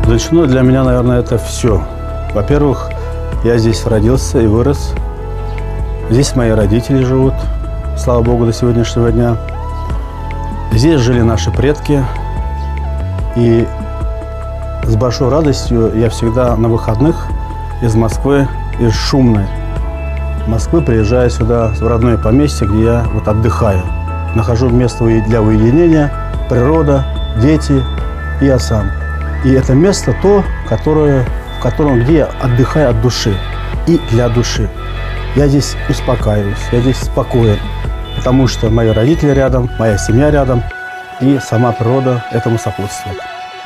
Дончино для меня, наверное, это все. Во-первых, я здесь родился и вырос. Здесь мои родители живут, слава Богу, до сегодняшнего дня. Здесь жили наши предки. И с большой радостью я всегда на выходных из Москвы, из шумной Москвы приезжаю сюда, в родное поместье, где я вот отдыхаю. Нахожу место для уединения, природа, дети и я сам. И это место то, где я отдыхаю от души и для души. Я здесь успокаиваюсь, я здесь спокоен, потому что мои родители рядом, моя семья рядом, и сама природа этому сопутствует.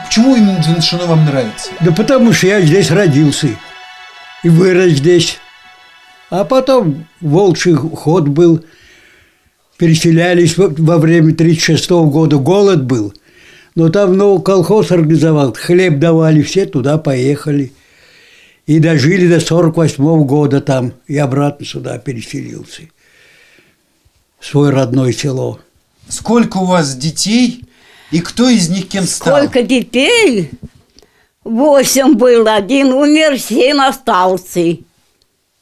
Почему именно Дончино вам нравится? Да потому что я здесь родился и вырос здесь. А потом волчий ход был, переселялись во время 1936 года, голод был. Но там колхоз организовал, хлеб давали, все туда поехали. И дожили до 1948 года там, и обратно сюда переселился. В свое родное село. Сколько у вас детей и кто из них кем стал? Сколько детей? 8 было, 1 умер, 7 остался.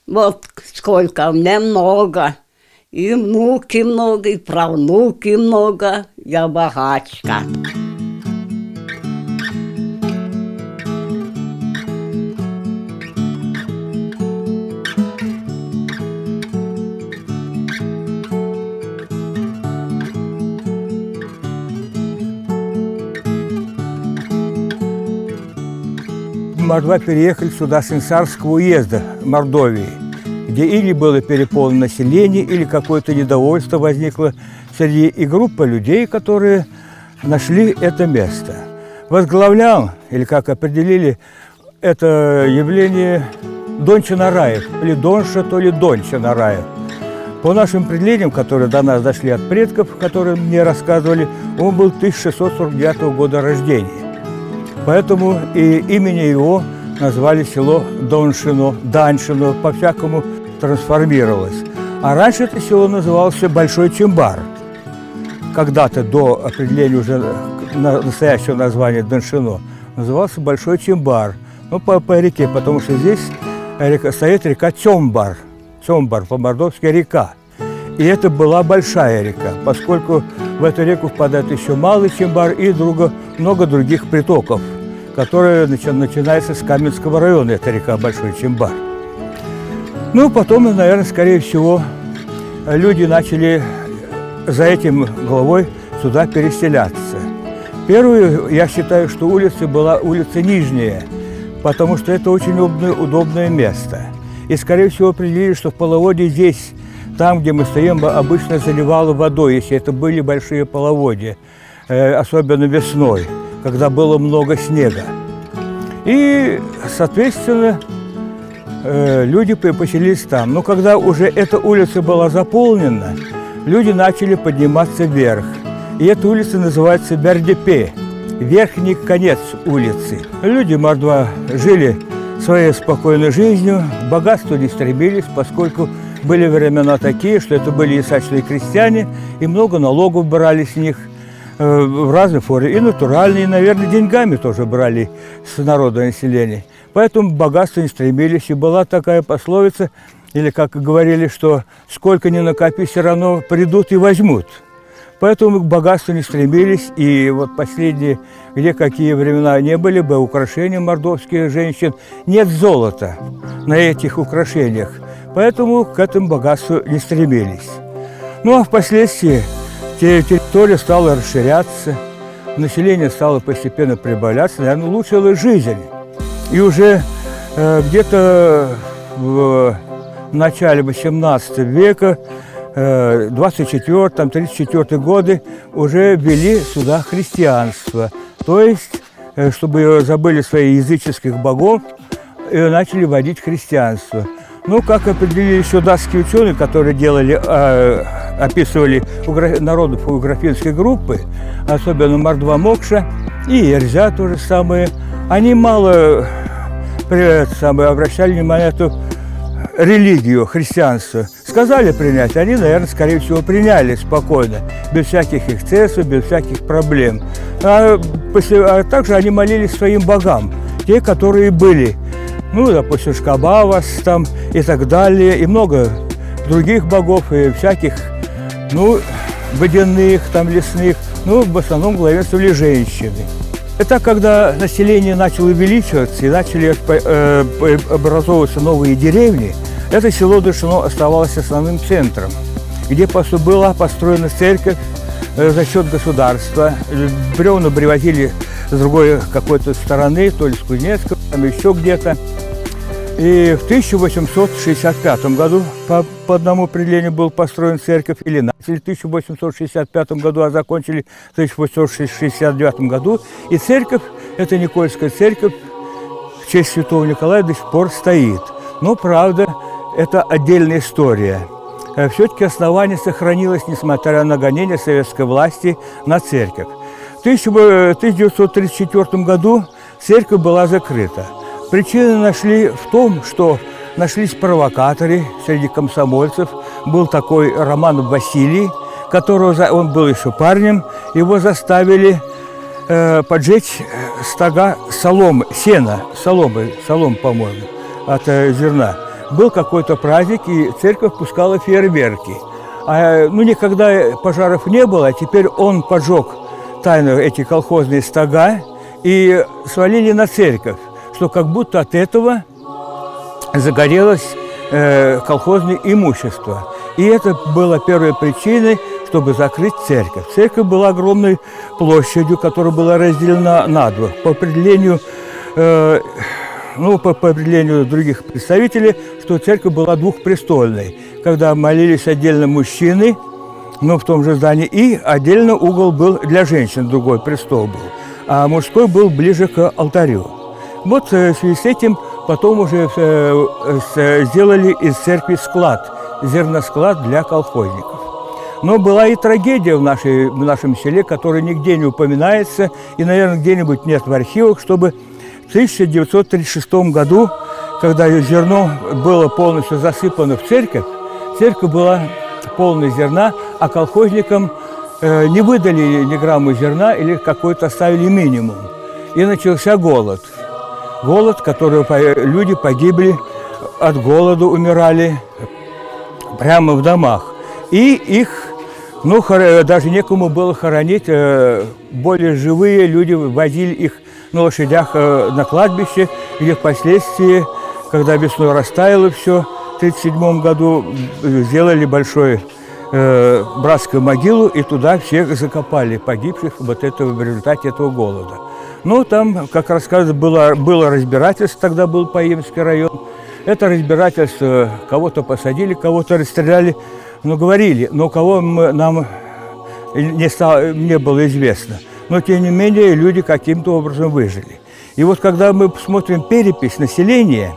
Вот сколько, мне много. И внуки много, и правнуки много. Я богачка. Мордва переехали сюда с Инсарского уезда Мордовии, где или было переполнено население, или какое-то недовольство возникло среди и группа людей, которые нашли это место. Возглавлял, или как определили это явление, Дончин Араев, или Донша, то ли Дончин Араев. По нашим определениям, которые до нас дошли от предков, которые мне рассказывали, он был 1649 года рождения. Поэтому и имени его назвали село Доншино, Даншино, по-всякому трансформировалось. А раньше это село называлось Большой Чимбар. Когда-то до определения уже настоящего названия Доншино назывался Большой Чимбар. Ну, по реке, потому что здесь стоит река Тёмбар. Тёмбар, по-мордовски река. И это была большая река, поскольку в эту реку впадает еще Малый Чимбар и много других притоков, которые начинаются с Каменского района, это река Большой Чимбар. Ну, потом, наверное, скорее всего, люди начали за этим головой сюда переселяться. Первую, я считаю, что улица была улица Нижняя, потому что это очень удобное место. И, скорее всего, определили, что в половодье здесь, там, где мы стоим, обычно заливало водой, если это были большие половодья, особенно весной, когда было много снега. И, соответственно, люди поселились там. Но когда уже эта улица была заполнена, люди начали подниматься вверх. И эта улица называется Бердепе, верхний конец улицы. Люди Мордва жили своей спокойной жизнью, к богатству не стремились, поскольку были времена такие, что это были исачные крестьяне, и много налогов брали с них в разной форме, и натуральные, и, наверное, деньгами тоже брали с народа населения. Поэтому к богатству не стремились, и была такая пословица, или как говорили, что сколько ни накопи, все равно придут и возьмут. Поэтому к богатству не стремились, и вот последние, где какие времена не были бы, украшения мордовских женщин, нет золота на этих украшениях, поэтому к этому богатству не стремились. Ну а впоследствии территория стала расширяться, население стало постепенно прибавляться, наверное, улучшилась жизнь. И уже где-то в начале XVIII века, 24-34 годы, уже ввели сюда христианство. То есть, чтобы забыли своих языческих богов, и начали вводить христианство. Ну, как определили еще датские ученые, которые описывали народно-фотографические группы, особенно Мордва Мокша и Эрзя то же самое, они мало обращали внимание на эту религию, христианство. Сказали принять, они, наверное, скорее всего, приняли спокойно, без всяких эксцессов, без всяких проблем. А также они молились своим богам. те, которые были. Ну, допустим, Шкабавас там и так далее, и много других богов, и всяких, ну, водяных, там, лесных, ну, в основном главенствовали женщины. Это когда население начало увеличиваться и начали образовываться новые деревни, это село Дышино оставалось основным центром, где была построена церковь за счет государства. Бревна привозили с другой какой-то стороны, то ли с Кузнецка, там еще где-то. И в 1865 году по одному определению был построен церковь, или начали в 1865 году, а закончили в 1869 году. И церковь, эта Никольская церковь, в честь святого Николая до сих пор стоит. Но, правда, это отдельная история. Все-таки основание сохранилось, несмотря на гонения советской власти на церковь. В 1934 году церковь была закрыта. Причины нашли в том, что нашлись провокаторы среди комсомольцев. Был такой Роман Василий, он был еще парнем. Его заставили поджечь стога соломы, сена, солом, по-моему, от зерна. Был какой-то праздник, и церковь пускала фейерверки. Никогда пожаров не было, а теперь он поджег тайно эти колхозные стога и свалили на церковь, что как будто от этого загорелось колхозное имущество. И это было первой причиной, чтобы закрыть церковь. Церковь была огромной площадью, которая была разделена на два. По определению других представителей, что церковь была двухпрестольной, когда молились отдельно мужчины, в том же здании, и отдельно угол был для женщин, другой престол был, а мужской был ближе к алтарю. Вот в связи с этим потом уже сделали из церкви склад, зерносклад для колхозников. Но была и трагедия в нашем селе, которая нигде не упоминается, и, наверное, где-нибудь нет в архивах, чтобы в 1936 году, когда зерно было полностью засыпано в церковь, церковь была полная зерна, а колхозникам не выдали ни грамма зерна или какой-то оставили минимум. И начался голод. Голод, который люди погибли от голода, умирали прямо в домах. И их, даже некому было хоронить, более живые люди возили их на лошадях на кладбище, где впоследствии, когда весной растаяло все, в 1937 году сделали большую братскую могилу, и туда всех закопали погибших в результате этого голода. Там, как рассказывают, было разбирательство, тогда был Паимский район. Это разбирательство, кого-то посадили, кого-то расстреляли, говорили, но кого нам не было известно. Но, тем не менее, люди каким-то образом выжили. И вот когда мы посмотрим перепись населения,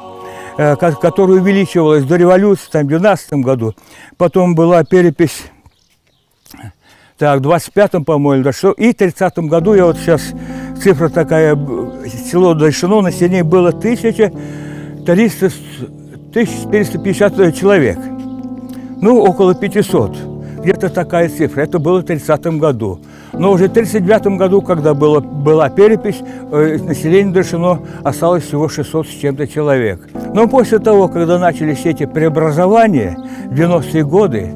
которая увеличивалась до революции, в 1912 году, потом была перепись, в 25-м, по-моему, дошло, и в 30-м году, я вот сейчас, цифра такая, село Дышино, население было 1450 человек, около 500. Где-то такая цифра. Это было в 30-м году. Но уже в 1939 году, когда была перепись, население Дышино осталось всего 600 с чем-то человек. Но после того, когда начались все эти преобразования в 90-е годы,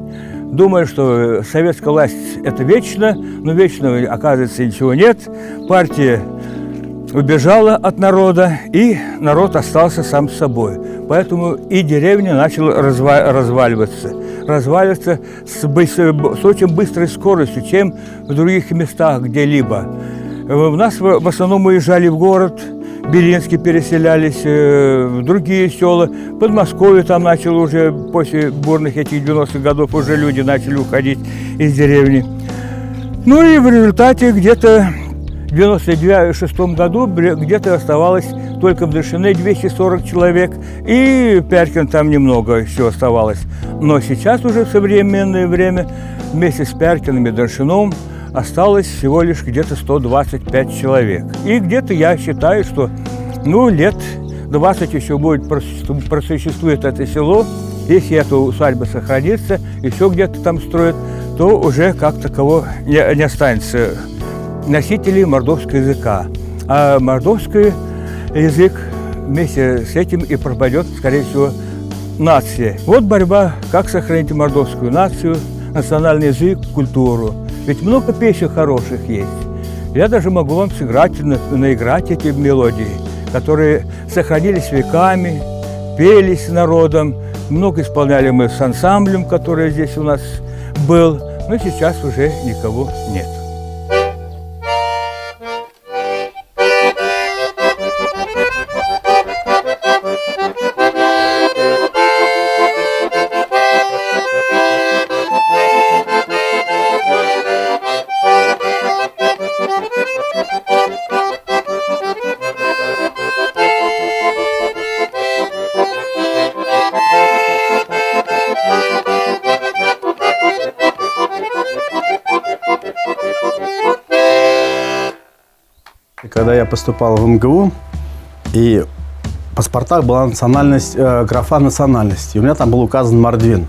думаю, что советская власть – это вечно, но вечно, оказывается, ничего нет. Партия убежала от народа, и народ остался сам с собой. Поэтому и деревня начала разваливаться с очень быстрой скоростью, чем в других местах где-либо. У нас в основном уезжали в город, Белинский переселялись, в другие села, Подмосковье там начало уже, после бурных этих 90-х годов, уже люди начали уходить из деревни. И в результате где-то в 1996 году где-то оставалось только в Дышине 240 человек, и Пяркин там немного еще оставалось. Но сейчас уже в современное время вместе с Пяркиным и Дышином осталось всего лишь где-то 125 человек. И где-то я считаю, что лет 20 еще просуществует это село. Если эта усадьба сохранится, еще где-то там строят, то уже как такового не останется носителей мордовского языка. А мордовский язык, вместе с этим и пропадет, скорее всего, нация. Вот борьба, как сохранить мордовскую нацию, национальный язык, культуру. Ведь много песен хороших есть. Я даже могу вам сыграть, наиграть эти мелодии, которые сохранились веками, пелись народом. Много исполняли мы с ансамблем, который здесь у нас был, но сейчас уже никого нет. Когда я поступал в МГУ, и в паспортах была национальность, графа национальности, и у меня там был указан мордвин.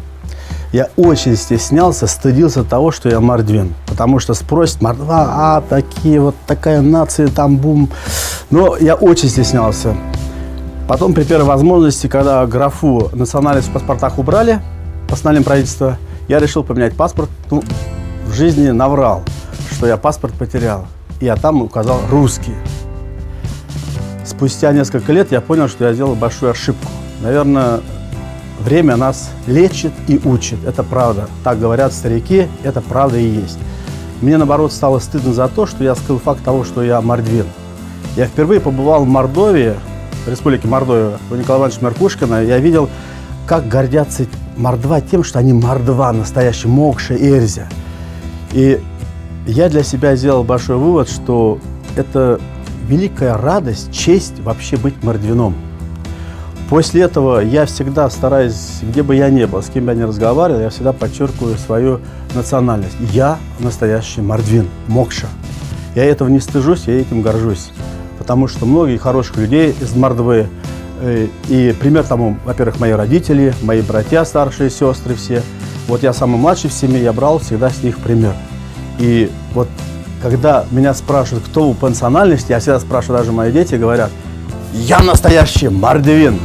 Я очень стеснялся, стыдился того, что я мордвин, потому что спросят: мордва, такие вот, такая нация, там бум. Но я очень стеснялся. Потом при первой возможности, когда графу национальность в паспортах убрали, постановлением правительства, я решил поменять паспорт. Ну, в жизни наврал, что я паспорт потерял. И я там указал русский. Спустя несколько лет я понял, что я сделал большую ошибку. Наверное, время нас лечит и учит. Это правда. Так говорят старики, это правда и есть. Мне, наоборот, стало стыдно за то, что я скрыл факт того, что я мордвин. Я впервые побывал в Мордовии, в республике Мордовия, у Николая Ивановича Меркушкина. Я видел, как гордятся мордва тем, что они мордва, настоящие, Мокша, Эрзя. И я для себя сделал большой вывод, что это великая радость, честь вообще быть мордвином. После этого я всегда стараюсь, где бы я ни был, с кем бы я ни разговаривал, я всегда подчеркиваю свою национальность. Я настоящий мордвин, Мокша. Я этого не стыжусь, я этим горжусь. Потому что многие хороших людей из Мордвы, и пример тому, во-первых, мои родители, мои братья, старшие сестры все. Вот я самый младший в семье, я брал всегда с них пример. И вот когда меня спрашивают, кто вы по национальности, я всегда спрашиваю, даже мои дети говорят: я настоящий мордвин.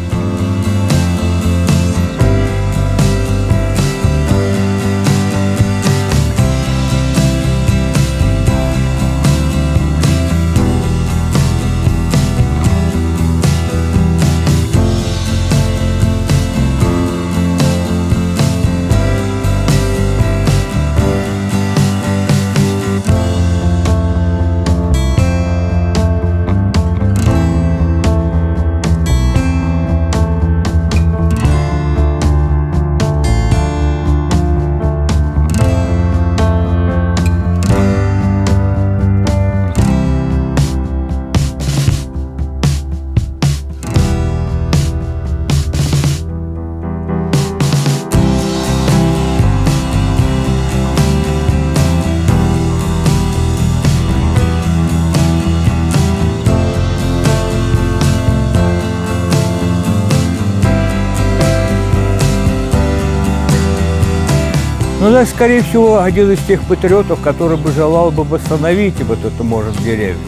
Ну, да, скорее всего, один из тех патриотов, который бы желал бы восстановить вот эту, может, деревню.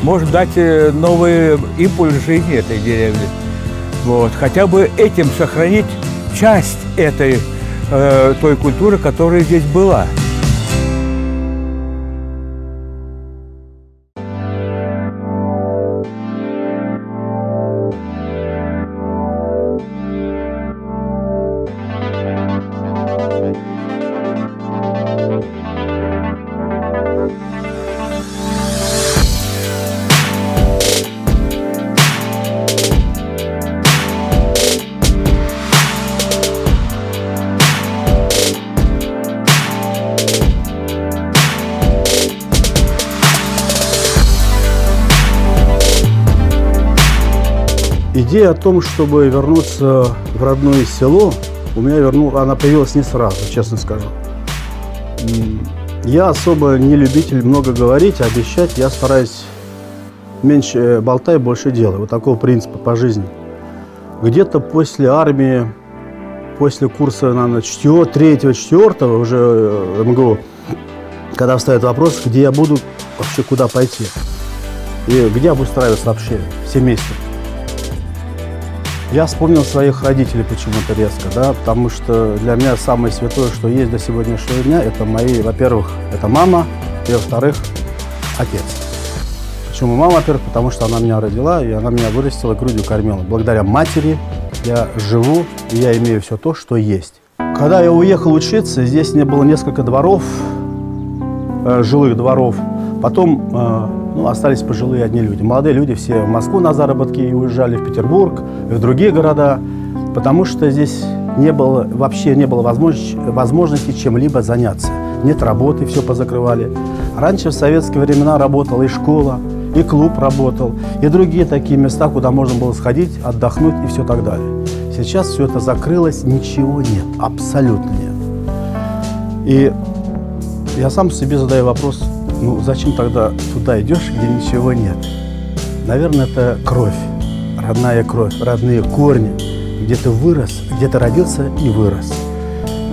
Может дать новый импульс жизни этой деревни. Вот. Хотя бы этим сохранить часть этой, той культуры, которая здесь была. Идея о том, чтобы вернуться в родное село, у меня она появилась не сразу, честно скажу. Я особо не любитель много говорить, обещать. Я стараюсь меньше болтай, больше делай. Вот такого принципа по жизни. Где-то после армии, после курса, наверное, 3-4 уже МГУ, когда встает вопрос, где я буду, вообще куда пойти. И где обустраиваться вообще, все вместе. Я вспомнил своих родителей почему-то резко, да, потому что для меня самое святое, что есть до сегодняшнего дня, это мои, во-первых, это мама, и, во-вторых, отец. Почему мама, во-первых, потому что она меня родила, и она меня вырастила, грудью кормила. Благодаря матери я живу, и я имею все то, что есть. Когда я уехал учиться, здесь не было несколько дворов, жилых дворов. Потом остались пожилые одни люди. Молодые люди все в Москву на заработки и уезжали в Петербург, и в другие города, потому что здесь вообще не было возможности чем-либо заняться. Нет работы, все позакрывали. Раньше в советские времена работала и школа, и клуб работал, и другие такие места, куда можно было сходить, отдохнуть и все так далее. Сейчас все это закрылось, ничего нет, абсолютно нет. И я сам себе задаю вопрос, ну зачем тогда туда идешь, где ничего нет? Наверное, это кровь, родная кровь, родные корни, где ты вырос, где ты родился и вырос.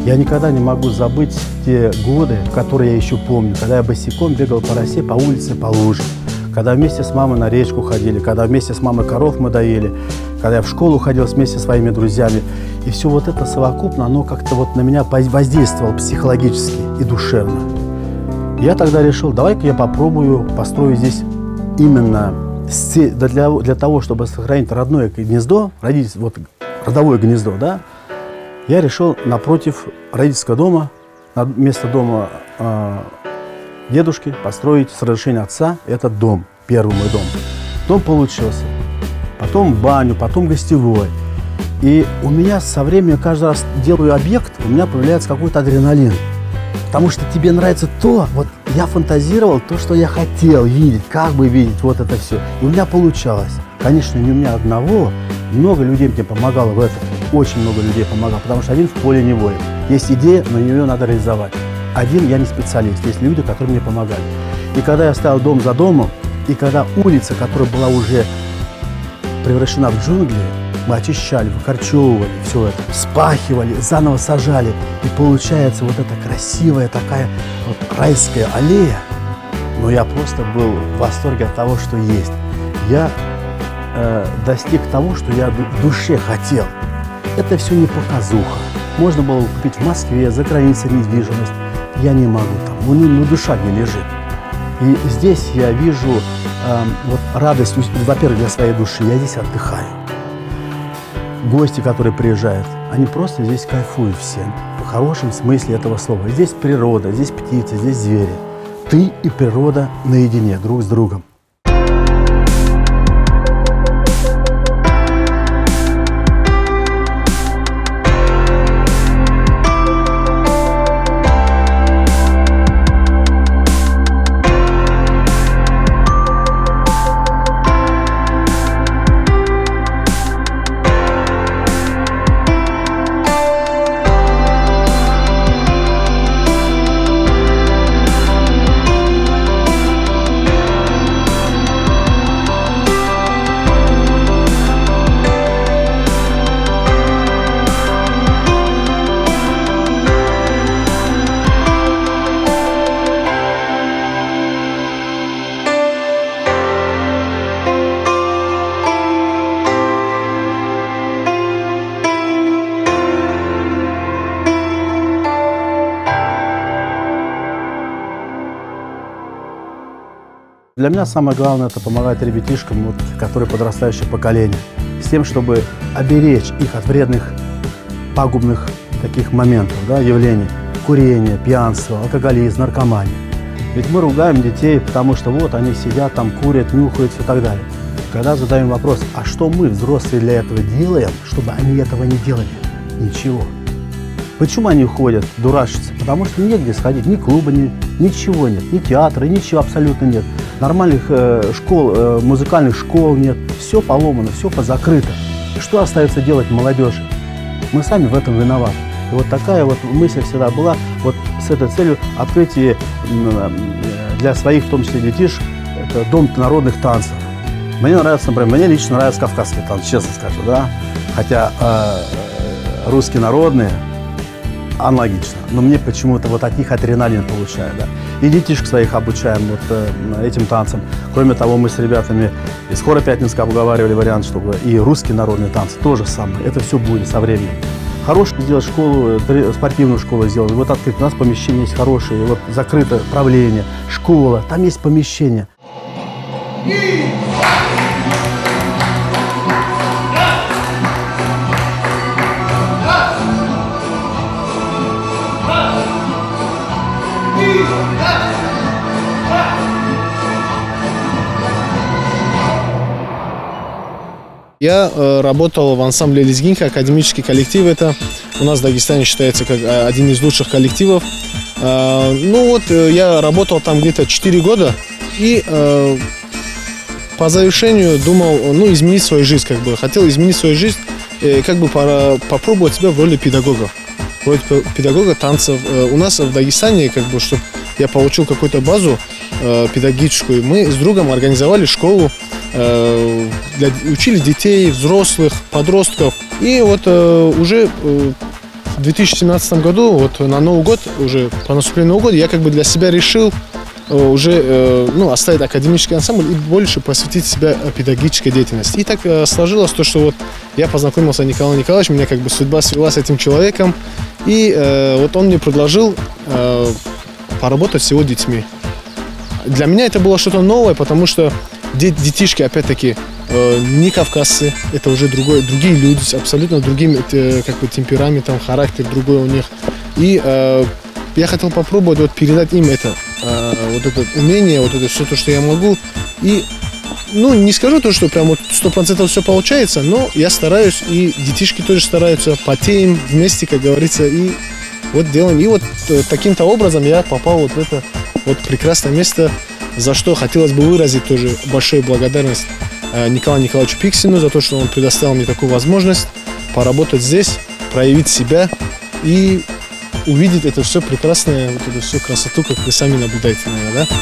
Я никогда не могу забыть те годы, которые я еще помню, когда я босиком бегал по росе, по улице, по луже, когда вместе с мамой на речку ходили, когда вместе с мамой коров мы доели, когда я в школу ходил вместе со своими друзьями. И все вот это совокупно, оно как-то вот на меня воздействовало психологически и душевно. Я тогда решил, давай-ка я попробую построить здесь именно для того, чтобы сохранить родное гнездо, родовое гнездо, да, я решил напротив родительского дома, вместо дома дедушки, построить с разрешения отца этот дом, первый мой дом. Дом получился, потом баню, потом гостевой. И у меня со временем, каждый раз делаю объект, у меня появляется какой-то адреналин. Потому что тебе нравится то, вот я фантазировал то, что я хотел видеть, как бы видеть вот это все. И у меня получалось. Конечно, не у меня одного, много людей мне помогало в этом. Очень много людей помогало, потому что один в поле не воин. Есть идея, но ее надо реализовать. Один я не специалист, есть люди, которые мне помогали. И когда я ставил дом за домом, и когда улица, которая была уже превращена в джунгли, мы очищали, выкорчевывали все это, вспахивали, заново сажали. И получается вот эта красивая такая вот райская аллея. Но я просто был в восторге от того, что есть. Я достиг того, что я в душе хотел. Это все не показуха. Можно было купить в Москве, за границей недвижимость. Я не могу там, ну душа не лежит. И здесь я вижу вот радость, во-первых, для своей души. Я здесь отдыхаю. Гости, которые приезжают, они просто здесь кайфуют все, в хорошем смысле этого слова. Здесь природа, здесь птицы, здесь звери. Ты и природа наедине, друг с другом. Для меня самое главное – это помогать ребятишкам, вот, которые подрастающее поколение, с тем, чтобы оберечь их от вредных, пагубных таких моментов, да, явлений. Курение, пьянство, алкоголизм, наркомания. Ведь мы ругаем детей, потому что вот они сидят там, курят, нюхают и так далее. Когда задаем вопрос, а что мы, взрослые, для этого делаем, чтобы они этого не делали? Ничего. Почему они уходят, дурачатся? Потому что негде сходить, ни клуба, ничего нет, ни театра, ничего абсолютно нет. Нормальных школ, музыкальных школ нет. Все поломано, все позакрыто. Что остается делать молодежи? Мы сами в этом виноваты. И вот такая вот мысль всегда была, вот с этой целью открытие для своих, в том числе детишек, это дом народных танцев. Мне нравится, например, мне лично нравятся кавказские танцы, честно скажу, да. Хотя русские народные, аналогично. Но мне почему-то вот от них адреналин получаю, да. И детишек своих обучаем вот этим танцам. Кроме того, мы с ребятами из хора Пятницкого обговаривали вариант, чтобы и русские народные танцы тоже самое. Это все будет со временем. Хорошую сделать школу, спортивную школу сделать. Вот открыть. У нас помещения есть хорошие. Вот закрыто правление, школа. Там есть помещение. Я работал в ансамбле «Лезгинка», академический коллектив. Это у нас в Дагестане считается как один из лучших коллективов. Ну вот, я работал там где-то 4 года. И по завершению думал, ну, изменить свою жизнь, как бы. Хотел изменить свою жизнь, как бы попробовать себя в роли педагога. В роли педагога танцев. У нас в Дагестане, как бы, чтобы я получил какую-то базу педагогическую, мы с другом организовали школу, учили детей, взрослых, подростков. И вот уже в 2017 году, вот на Новый год, уже по наступлению Нового года, я как бы для себя решил уже оставить академический ансамбль и больше посвятить себя педагогической деятельности. И так сложилось то, что вот я познакомился с Николаем Николаевичем, меня как бы судьба свела с этим человеком, и вот он мне предложил поработать с его детьми. Для меня это было что-то новое, потому что детишки, опять-таки, не кавказцы, это уже другие люди, с абсолютно другим как бы темпераментом, характер другой у них. И я хотел попробовать вот передать им это, вот это умение, вот это все то, что я могу. И, ну, не скажу то, что прям вот 100% все получается, но я стараюсь, и детишки тоже стараются, потеем вместе, как говорится, и вот делаем. И вот таким-то образом я попал вот в это вот прекрасное место, за что хотелось бы выразить тоже большую благодарность Николаю Николаевичу Пиксину за то, что он предоставил мне такую возможность поработать здесь, проявить себя и увидеть это все прекрасное, вот эту всю красоту, как вы сами наблюдаете, наверное, да?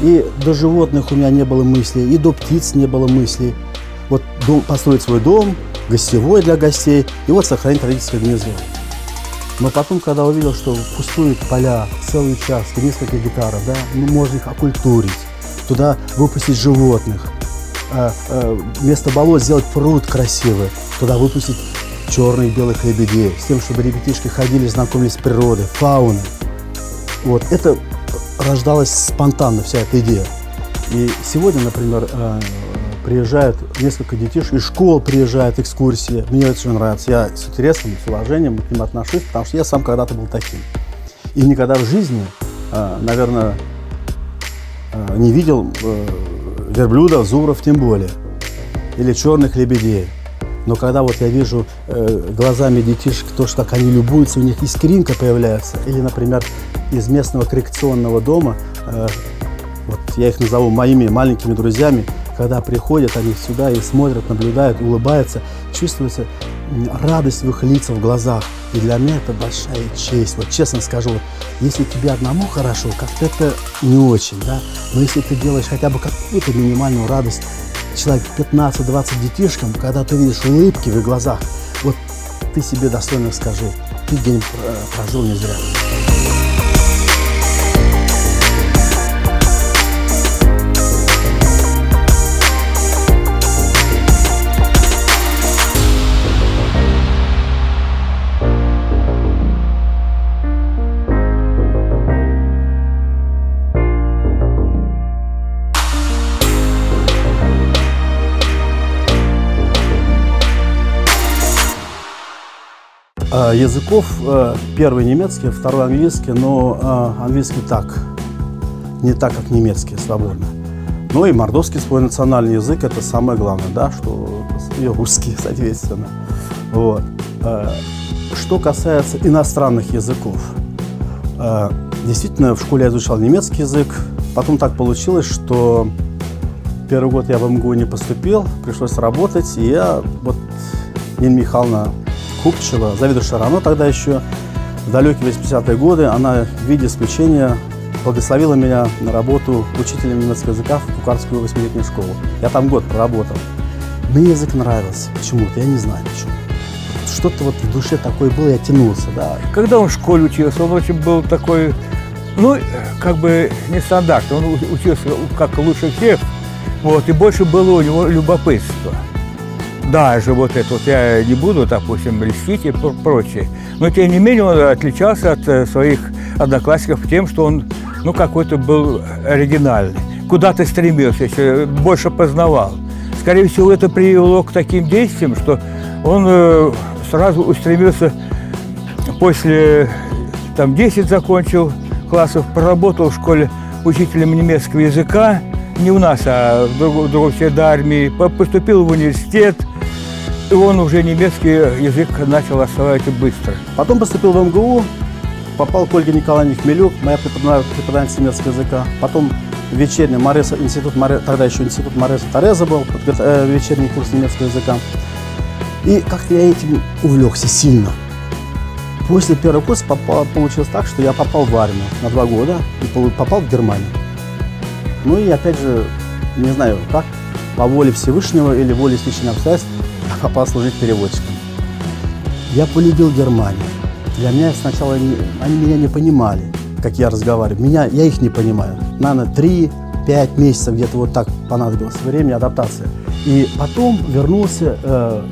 И до животных у меня не было мыслей, и до птиц не было мыслей. Вот построить свой дом, гостевой для гостей, и вот сохранить родительское гнездо. Но потом, когда увидел, что пустуют поля, целый участок, несколько гектаров, да, можно их окультурить, туда выпустить животных, вместо болот сделать пруд красивый, туда выпустить черных и белых лебедей, с тем, чтобы ребятишки ходили, знакомились с природой, фауной. Вот это рождалась спонтанно вся эта идея. И сегодня, например, приезжают несколько детишек, из школ приезжают экскурсии. Мне это очень нравится. Я с интересом, с уважением к ним отношусь, потому что я сам когда-то был таким. И никогда в жизни, наверное, не видел верблюдов, зубров тем более, или черных лебедей. Но когда вот я вижу глазами детишек то, что как они любуются, у них искринка появляется, или, например, из местного коррекционного дома, вот я их назову моими маленькими друзьями, когда приходят они сюда и смотрят, наблюдают, улыбаются, чувствуется радость в их лицах, в глазах. И для меня это большая честь. Вот честно скажу, вот, если тебе одному хорошо, как-то это не очень, да. Но если ты делаешь хотя бы какую-то минимальную радость человек 15-20 детишкам, когда ты видишь улыбки в их глазах, вот ты себе достойно скажи, ты день прожил не зря. Языков первый немецкий, второй английский, но английский так, не так, как немецкий, свободно. Ну и мордовский свой национальный язык, это самое главное, да, что и русский, соответственно. Вот. Что касается иностранных языков, действительно, в школе я изучал немецкий язык, потом так получилось, что первый год я в МГУ не поступил, пришлось работать, и я, вот, Нина Михайловна Купчева, заведующая РАНО тогда еще, в далекие 80-е годы, она в виде исключения благословила меня на работу учителем немецкого языка в Кукарскую 8-летнюю школу. Я там год проработал. Мне язык нравился почему-то, я не знаю почему. Что-то вот в душе такое было, я тянулся, да. Когда он в школе учился, он очень был такой, ну, как бы нестандартный. Он учился как лучше всех, вот, и больше было у него любопытства. Даже вот это вот я не буду, допустим, льстить и прочее. Но, тем не менее, он отличался от своих одноклассников тем, что он, ну, какой-то был оригинальный. Куда-то стремился, еще больше познавал. Скорее всего, это привело к таким действиям, что он сразу устремился после, там, 10 закончил классов, проработал в школе учителем немецкого языка, не у нас, а в другой армии, поступил в университет, и он уже немецкий язык начал осваивать быстро. Потом поступил в МГУ, попал к Ольге Николаевне Хмелюк, моя преподавательница немецкого языка. Потом вечерний институт, тогда еще институт Мареса Тереза был, вечерний курс немецкого языка. И как-то я этим увлекся сильно. После первого курса получилось так, что я попал в армию на 2 года и попал в Германию. Ну и опять же, не знаю как, по воле Всевышнего или воле стечения обстоятельств, я попал служить переводчиком. Я полюбил Германию. Для меня сначала они меня не понимали, как я разговариваю. Я их не понимаю. Наверное, 3-5 месяцев где-то вот так понадобилось времени, адаптация. И потом вернулся,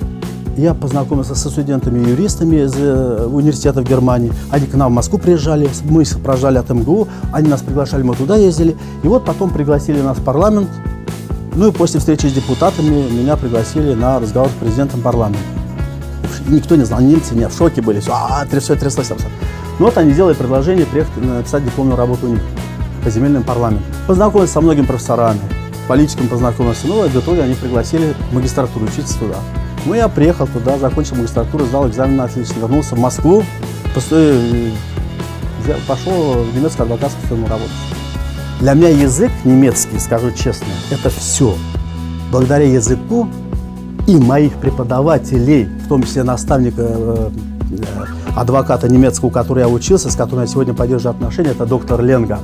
я познакомился со студентами-юристами из университета в Германии. Они к нам в Москву приезжали, мы проезжали от МГУ, они нас приглашали, мы туда ездили. И вот потом пригласили нас в парламент. Ну и после встречи с депутатами меня пригласили на разговор с президентом парламента. Никто не знал, немцы не в шоке были, все тряслось. Ну вот они сделали предложение приехать написать дипломную работу у них по земельным парламентам. Познакомился со многими профессорами, политиками познакомился. Ну и в итоге они пригласили в магистратуру учиться туда. Ну я приехал туда, закончил магистратуру, сдал экзамен отлично, вернулся в Москву, пошел в немецкую адвокатскую фирму работать. Для меня язык немецкий, скажу честно, это все. Благодаря языку и моих преподавателей, в том числе наставника, адвоката немецкого, у которого я учился, с которым я сегодня поддерживаю отношения, это доктор Ленга,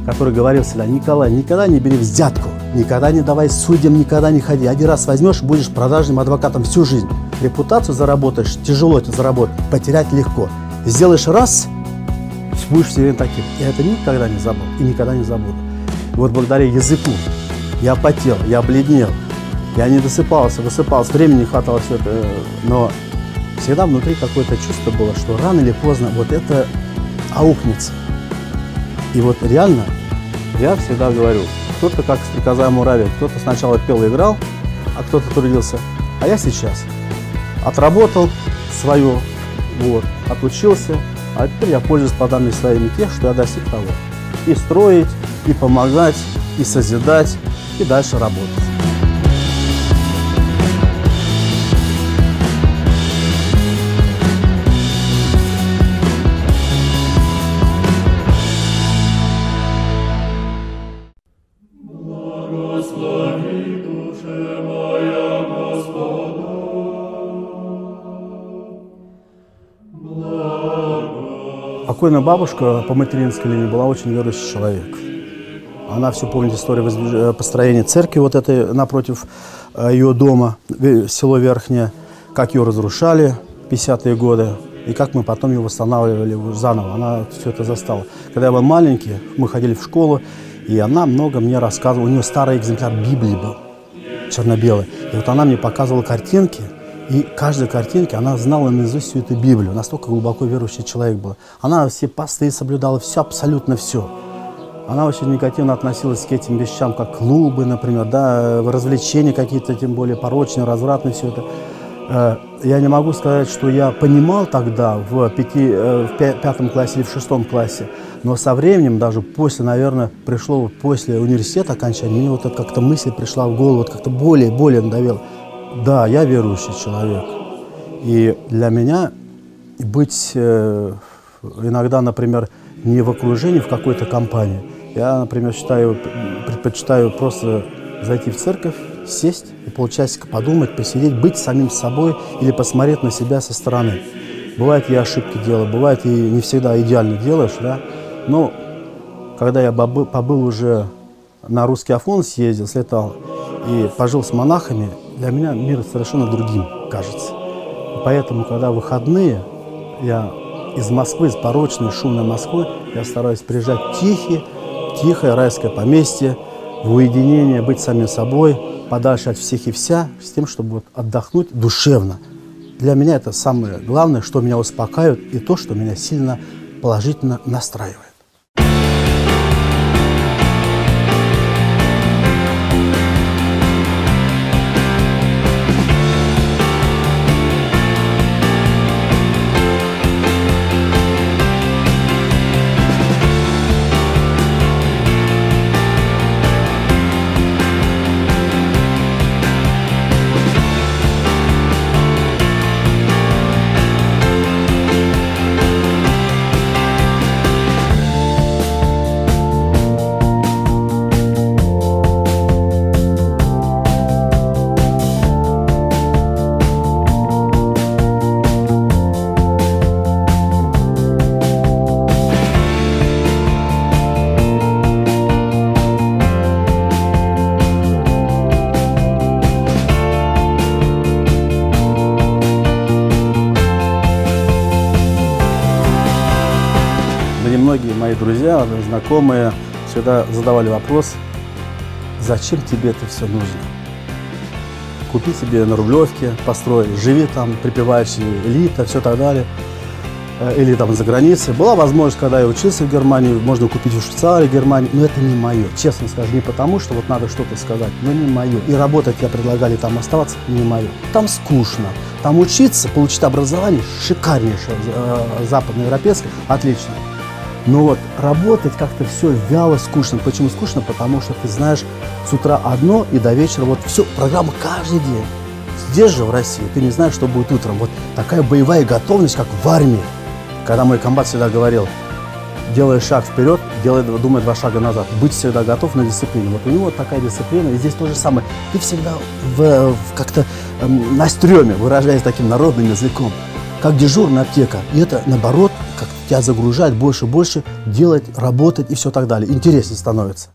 который говорил всегда: Николай, никогда не бери взятку, никогда не давай судьям, никогда не ходи. Один раз возьмешь, будешь продажным адвокатом всю жизнь. Репутацию заработаешь, тяжело это заработать, потерять легко. Сделаешь раз, будешь все время таким. Я это никогда не забыл и никогда не забуду. И вот благодаря языку я потел, я бледнел, я не досыпался, высыпался, времени не хватало все это, но всегда внутри какое-то чувство было, что рано или поздно вот это аукнется. И вот реально, я всегда говорю, кто-то как стрекоза муравей, кто-то сначала пел и играл, а кто-то трудился. А я сейчас отработал свое, вот, отучился, а теперь я пользуюсь плодами своими тех, что я достиг того. И строить, и помогать, и созидать, и дальше работать. Благослови Покойная бабушка по материнской линии была очень верующий человек. Она все помнит историю построения церкви вот этой напротив ее дома, село Верхнее, как ее разрушали в 50-е годы, и как мы потом ее восстанавливали заново. Она все это застала. Когда я был маленький, мы ходили в школу, и она много мне рассказывала. У нее старый экземпляр Библии был, черно-белый. И вот она мне показывала картинки, и каждой картинке она знала наизусть всю эту Библию. Настолько глубоко верующий человек был. Она все посты соблюдала, все, абсолютно все. Она очень негативно относилась к этим вещам, как клубы, например, да, развлечения какие-то, тем более порочные, развратные, все это. Я не могу сказать, что я понимал тогда в 5 классе или в 6 классе, но со временем, даже после, наверное, пришло после университета окончания, мне вот это как-то мысль пришла в голову, вот как-то более надавила. Да, я верующий человек, и для меня быть иногда, например, не в окружении, в какой-то компании. Я, например, предпочитаю просто зайти в церковь, сесть и полчасика подумать, посидеть, быть самим собой или посмотреть на себя со стороны. Бывает, я ошибки делаю, бывает, и не всегда идеально делаешь, да. Но когда я побыл уже на русский Афон, съездил, слетал и пожил с монахами, для меня мир совершенно другим кажется. И поэтому, когда выходные, я из Москвы, из порочной, шумной Москвы, я стараюсь приезжать в тихое райское поместье, в уединение, быть самим собой, подальше от всех и вся, с тем, чтобы вот отдохнуть душевно. Для меня это самое главное, что меня успокаивает, и то, что меня сильно положительно настраивает. Многие мои друзья, знакомые всегда задавали вопрос: зачем тебе это все нужно? Купи себе на Рублевке, построй, живи там, припеваючи, элита, все так далее. Или там за границей. Была возможность, когда я учился в Германии, можно купить в Швейцарии, Германии, но это не мое. Честно скажу, не потому, что вот надо что-то сказать, но не мое. И работать я предлагали там оставаться, не мое. Там скучно. Там учиться, получить образование шикарнейшее, западноевропейское, отлично. Но вот работать как-то все вяло, скучно. Почему скучно? Потому что ты знаешь, с утра одно и до вечера вот все, программа каждый день. Здесь же, в России, ты не знаешь, что будет утром. Вот такая боевая готовность, как в армии. Когда мой комбат всегда говорил: делай шаг вперед, думай 2 шага назад. Быть всегда готов на дисциплине. Вот у него такая дисциплина, и здесь то же самое. Ты всегда как-то на стреме, выражаясь таким народным языком, как дежурная аптека. И это, наоборот, как тебя загружает больше, делать, работать и все так далее. Интереснее становится.